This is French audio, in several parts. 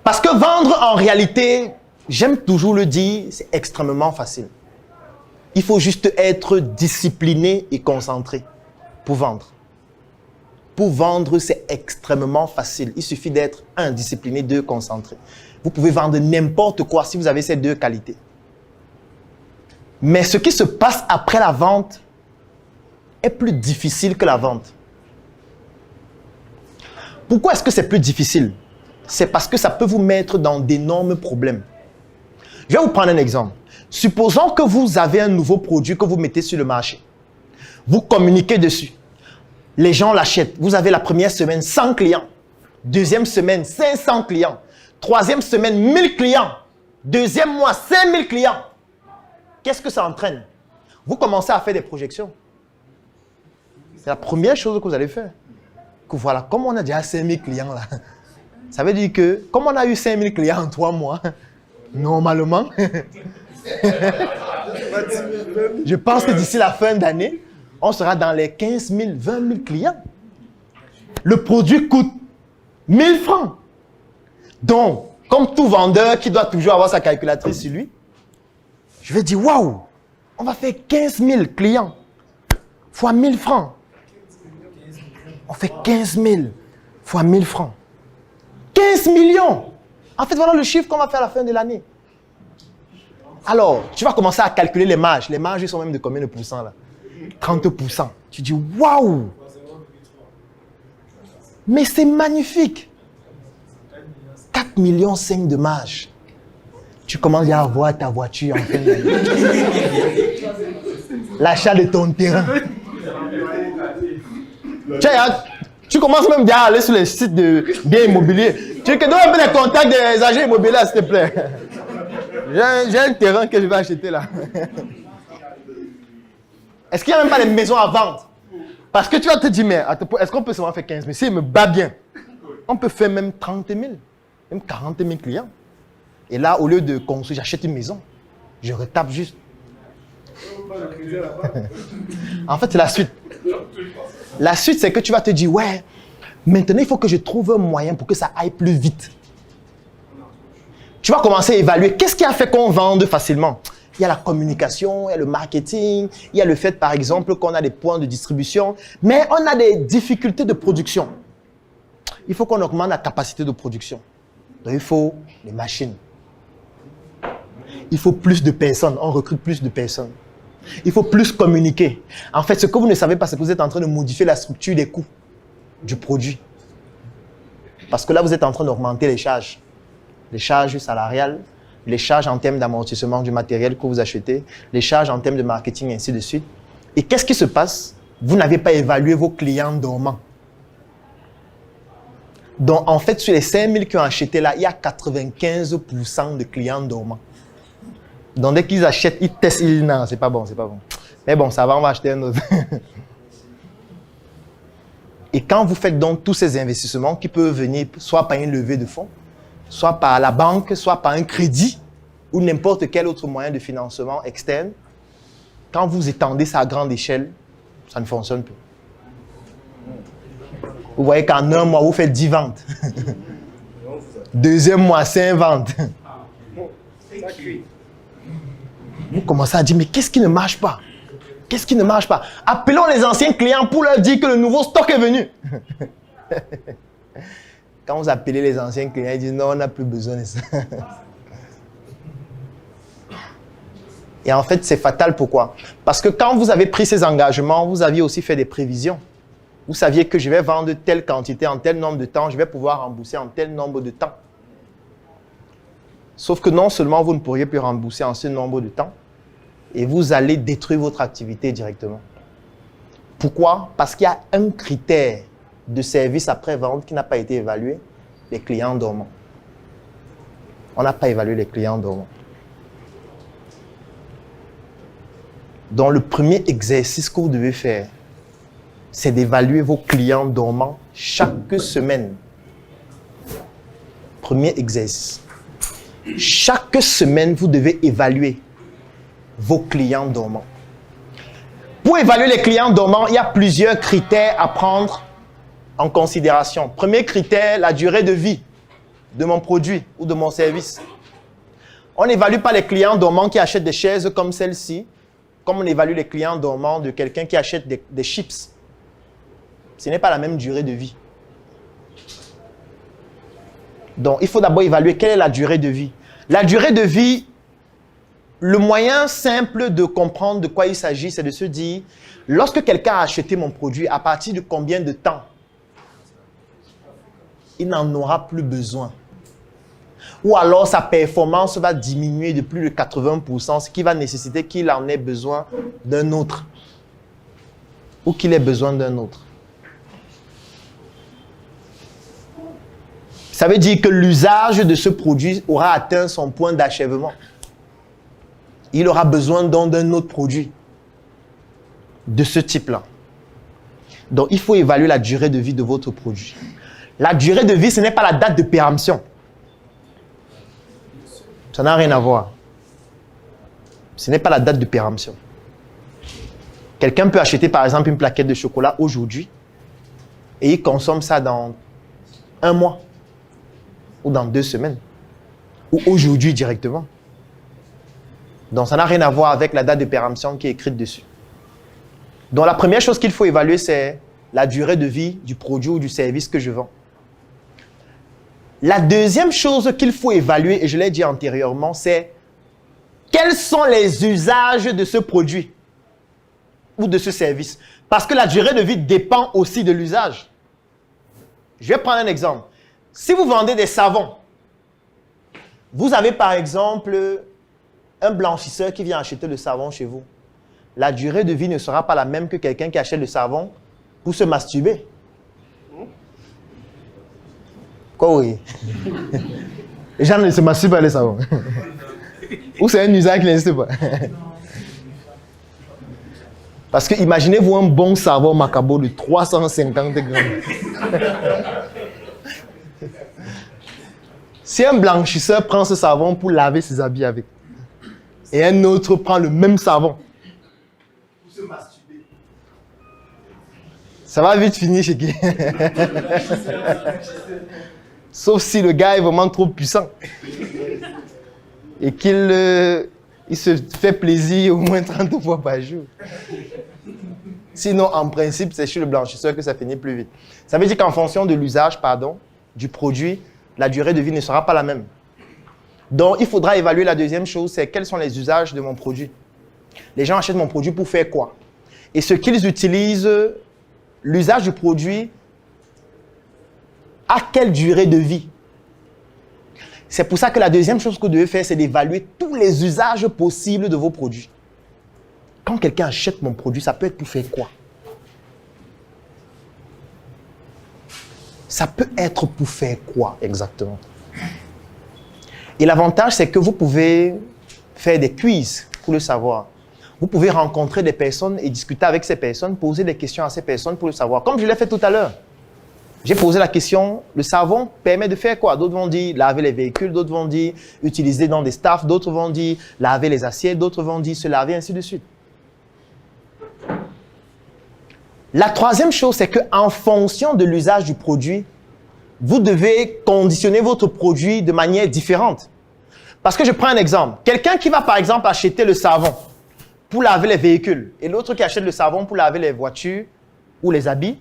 Parce que vendre, en réalité, j'aime toujours le dire, c'est extrêmement facile. Il faut juste être discipliné et concentré pour vendre. Pour vendre, c'est extrêmement facile. Il suffit d'être un, discipliné, deux, concentré. Vous pouvez vendre n'importe quoi si vous avez ces deux qualités. Mais ce qui se passe après la vente est plus difficile que la vente. Pourquoi est-ce que c'est plus difficile? C'est parce que ça peut vous mettre dans d'énormes problèmes. Je vais vous prendre un exemple. Supposons que vous avez un nouveau produit que vous mettez sur le marché. Vous communiquez dessus. Les gens l'achètent. Vous avez la première semaine 100 clients. Deuxième semaine 500 clients. Troisième semaine 1000 clients. Deuxième mois 5000 clients. Qu'est-ce que ça entraîne? Vous commencez à faire des projections. C'est la première chose que vous allez faire. Que voilà, comme on a déjà 5000 clients là, ça veut dire que, comme on a eu 5000 clients en 3 mois, normalement, je pense que d'ici la fin d'année, on sera dans les 15 000, 20 000 clients. Le produit coûte 1000 francs. Donc, comme tout vendeur qui doit toujours avoir sa calculatrice sur lui, je vais dire, waouh, on va faire 15 000 clients fois 1000 francs. On fait 15 000 fois 1000 francs. 15 millions. En fait, voilà le chiffre qu'on va faire à la fin de l'année. Alors, tu vas commencer à calculer les marges. Les marges, ils sont même de combien de pourcents là? 30%. Tu dis, waouh! Mais c'est magnifique. 4,5 millions de marge. Tu commences à avoir ta voiture en fin d'année. L'achat de ton terrain. Tu commences même déjà à aller sur les sites de biens immobiliers. Tu veux que donne un peu les contacts des agents immobiliers, s'il te plaît. J'ai un terrain que je vais acheter là. Est-ce qu'il n'y a même pas les maisons à vendre? Parce que tu vas te dire, mais est-ce qu'on peut seulement faire 15 000? Si il me bat bien, on peut faire même 30 000, même 40 000 clients. Et là, au lieu de construire, j'achète une maison. Je retape juste. En fait, c'est la suite. La suite, c'est que tu vas te dire, ouais, maintenant, il faut que je trouve un moyen pour que ça aille plus vite. Tu vas commencer à évaluer. Qu'est-ce qui a fait qu'on vende facilement? Il y a la communication, il y a le marketing, il y a le fait, par exemple, qu'on a des points de distribution, mais on a des difficultés de production. Il faut qu'on augmente la capacité de production. Donc, il faut les machines. Il faut plus de personnes. On recrute plus de personnes. Il faut plus communiquer. En fait, ce que vous ne savez pas, c'est que vous êtes en train de modifier la structure des coûts du produit. Parce que là, vous êtes en train d'augmenter les charges. Les charges salariales, les charges en termes d'amortissement du matériel que vous achetez, les charges en termes de marketing, et ainsi de suite. Et qu'est-ce qui se passe? Vous n'avez pas évalué vos clients dormants. Donc, en fait, sur les 5000 qui ont acheté là, il y a 95% de clients dormants. Donc, dès qu'ils achètent, ils testent, ils disent non, c'est pas bon, c'est pas bon. Mais bon, ça va, on va acheter un autre. Et quand vous faites donc tous ces investissements qui peuvent venir soit par une levée de fonds, soit par la banque, soit par un crédit ou n'importe quel autre moyen de financement externe, quand vous étendez ça à grande échelle, ça ne fonctionne plus. Vous voyez qu'en un mois, vous faites 10 ventes. Deuxième mois, 5 ventes. Vous commencez à dire, mais qu'est-ce qui ne marche pas? Qu'est-ce qui ne marche pas? Appelons les anciens clients pour leur dire que le nouveau stock est venu. Quand vous appelez les anciens clients, ils disent non, on n'a plus besoin de ça. Et en fait, c'est fatal. Pourquoi? Parce que quand vous avez pris ces engagements, vous aviez aussi fait des prévisions. Vous saviez que je vais vendre telle quantité en tel nombre de temps, je vais pouvoir rembourser en tel nombre de temps. Sauf que non seulement vous ne pourriez plus rembourser en ce nombre de temps, et vous allez détruire votre activité directement. Pourquoi? Parce qu'il y a un critère de service après-vente qui n'a pas été évalué, les clients dormants. On n'a pas évalué les clients dormants. Donc, le premier exercice que vous devez faire, c'est d'évaluer vos clients dormants chaque semaine. Premier exercice. Chaque semaine, vous devez évaluer vos clients dormants. Pour évaluer les clients dormants, il y a plusieurs critères à prendre en considération. Premier critère, la durée de vie. de mon produit ou de mon service. On n'évalue pas les clients dormants qui achètent des chaises comme celle-ci, comme on évalue les clients dormants de quelqu'un qui achète des chips. Ce n'est pas la même durée de vie. Donc, il faut d'abord évaluer quelle est la durée de vie. La durée de vie, le moyen simple de comprendre de quoi il s'agit, c'est de se dire, lorsque quelqu'un a acheté mon produit, à partir de combien de temps il n'en aura plus besoin. Ou alors sa performance va diminuer de plus de 80%, ce qui va nécessiter qu'il en ait besoin d'un autre. Ou qu'il ait besoin d'un autre. Ça veut dire que l'usage de ce produit aura atteint son point d'achèvement. Il aura besoin donc d'un autre produit de ce type-là. Donc, il faut évaluer la durée de vie de votre produit. La durée de vie, ce n'est pas la date de péremption. Ça n'a rien à voir. Ce n'est pas la date de péremption. Quelqu'un peut acheter, par exemple, une plaquette de chocolat aujourd'hui et il consomme ça dans 1 mois ou dans 2 semaines ou aujourd'hui directement. Donc, ça n'a rien à voir avec la date de péremption qui est écrite dessus. Donc, la première chose qu'il faut évaluer, c'est la durée de vie du produit ou du service que je vends. La deuxième chose qu'il faut évaluer, et je l'ai dit antérieurement, c'est quels sont les usages de ce produit ou de ce service. Parce que la durée de vie dépend aussi de l'usage. Je vais prendre un exemple. Si vous vendez des savons, vous avez par exemple un blanchisseur qui vient acheter le savon chez vous. La durée de vie ne sera pas la même que quelqu'un qui achète le savon pour se masturber. Quoi, oui? Les gens ne se masturbent pas les savons. Ou c'est un usage qui n'existe pas. Parce que imaginez-vous un bon savon Macabo de 350 grammes. Si un blanchisseur prend ce savon pour laver ses habits avec, et un autre prend le même savon pour se masturber, ça va vite finir chez qui? Sauf si le gars est vraiment trop puissant et qu'il il se fait plaisir au moins 30 fois par jour. Sinon, en principe, c'est chez le blanchisseur que ça finit plus vite. Ça veut dire qu'en fonction de l'usage, du produit, la durée de vie ne sera pas la même. Donc, il faudra évaluer la deuxième chose, c'est quels sont les usages de mon produit. Les gens achètent mon produit pour faire quoi? Et ce qu'ils utilisent, l'usage du produit, à quelle durée de vie? C'est pour ça que la deuxième chose que vous devez faire, c'est d'évaluer tous les usages possibles de vos produits. Quand quelqu'un achète mon produit, ça peut être pour faire quoi? Ça peut être pour faire quoi exactement? Et l'avantage, c'est que vous pouvez faire des quiz pour le savoir. Vous pouvez rencontrer des personnes et discuter avec ces personnes, poser des questions à ces personnes pour le savoir. Comme je l'ai fait tout à l'heure. J'ai posé la question, le savon permet de faire quoi? D'autres vont dire laver les véhicules, d'autres vont dire utiliser dans des staffs, d'autres vont dire laver les assiettes, d'autres vont dire se laver, ainsi de suite. La troisième chose, c'est qu'en fonction de l'usage du produit, vous devez conditionner votre produit de manière différente. Parce que je prends un exemple. Quelqu'un qui va par exemple acheter le savon pour laver les véhicules et l'autre qui achète le savon pour laver les voitures ou les habits,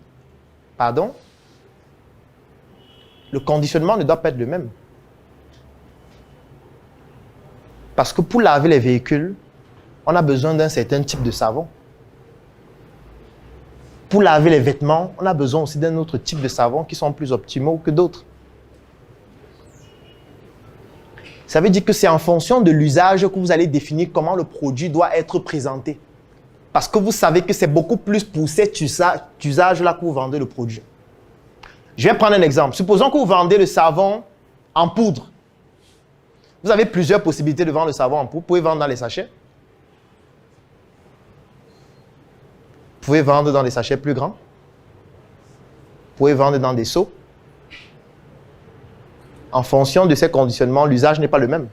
le conditionnement ne doit pas être le même. Parce que pour laver les véhicules, on a besoin d'un certain type de savon. Pour laver les vêtements, on a besoin aussi d'un autre type de savon qui sont plus optimaux que d'autres. Ça veut dire que c'est en fonction de l'usage que vous allez définir comment le produit doit être présenté. Parce que vous savez que c'est beaucoup plus pour cet usage-là que vous vendez le produit. Je vais prendre un exemple. Supposons que vous vendez le savon en poudre. Vous avez plusieurs possibilités de vendre le savon en poudre. Vous pouvez vendre dans les sachets. Vous pouvez vendre dans des sachets plus grands. Vous pouvez vendre dans des seaux. En fonction de ces conditionnements, l'usage n'est pas le même.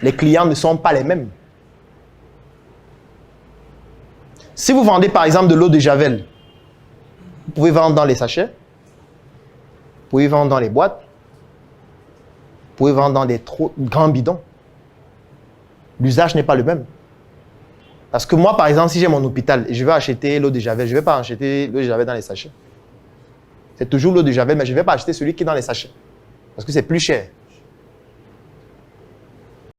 Les clients ne sont pas les mêmes. Si vous vendez par exemple de l'eau de Javel, vous pouvez vendre dans les sachets. Vous pouvez vendre dans les boîtes. Vous pouvez vendre dans des trop grands bidons. L'usage n'est pas le même. Parce que moi, par exemple, si j'ai mon hôpital et je vais acheter l'eau de Javel, je ne vais pas acheter l'eau de Javel dans les sachets. C'est toujours l'eau de Javel, mais je ne vais pas acheter celui qui est dans les sachets. Parce que c'est plus cher.